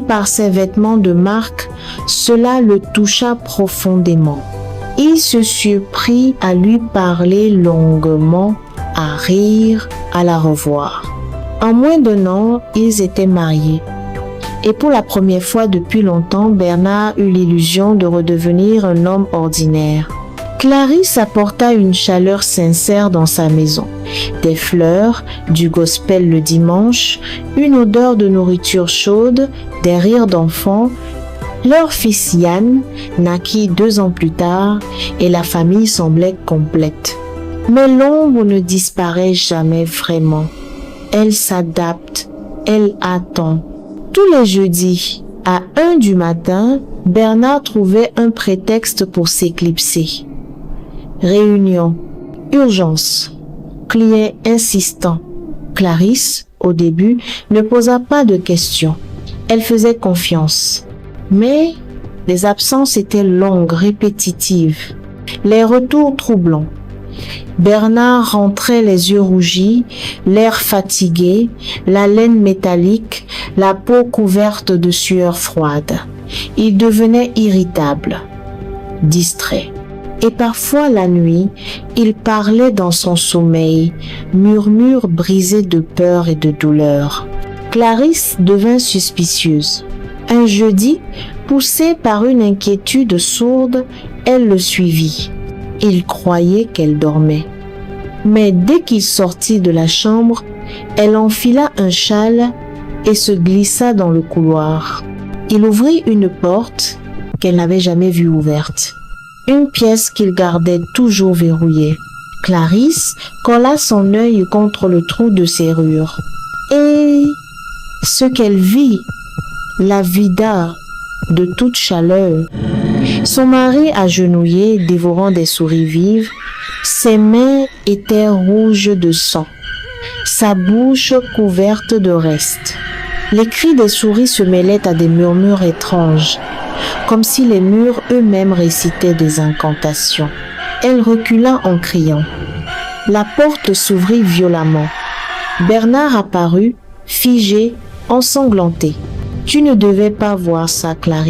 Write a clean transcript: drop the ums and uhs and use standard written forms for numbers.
par ses vêtements de marque, cela le toucha profondément. Il se surprit à lui parler longuement, à rire, à la revoir. En moins d'1 an, ils étaient mariés. Et pour la première fois depuis longtemps, Bernard eut l'illusion de redevenir un homme ordinaire. Clarisse apporta une chaleur sincère dans sa maison. Des fleurs, du gospel le dimanche, une odeur de nourriture chaude, des rires d'enfants. Leur fils Yann naquit 2 ans plus tard et la famille semblait complète. Mais l'ombre ne disparaît jamais vraiment. Elle s'adapte, elle attend. Tous les jeudis, à 1 du matin, Bernard trouvait un prétexte pour s'éclipser. Réunion, urgence, client insistant. Clarisse, au début, ne posa pas de questions. Elle faisait confiance. Mais les absences étaient longues, répétitives. Les retours troublants. Bernard rentrait les yeux rougis, l'air fatigué, la laine métallique, la peau couverte de sueur froide. Il devenait irritable, distrait. Et parfois la nuit, il parlait dans son sommeil, murmure brisé de peur et de douleur. Clarisse devint suspicieuse. Un jeudi, poussée par une inquiétude sourde, elle le suivit. Il croyait qu'elle dormait. Mais dès qu'il sortit de la chambre, elle enfila un châle et se glissa dans le couloir. Il ouvrit une porte qu'elle n'avait jamais vue ouverte. Une pièce qu'il gardait toujours verrouillée. Clarisse colla son œil contre le trou de serrure. Et ce qu'elle vit la vida de toute chaleur. Son mari agenouillé, dévorant des souris vives, ses mains étaient rouges de sang, sa bouche couverte de restes. Les cris des souris se mêlaient à des murmures étranges, comme si les murs eux-mêmes récitaient des incantations. Elle recula en criant. La porte s'ouvrit violemment. Bernard apparut, figé, ensanglanté. « Tu ne devais pas voir ça, Clarisse.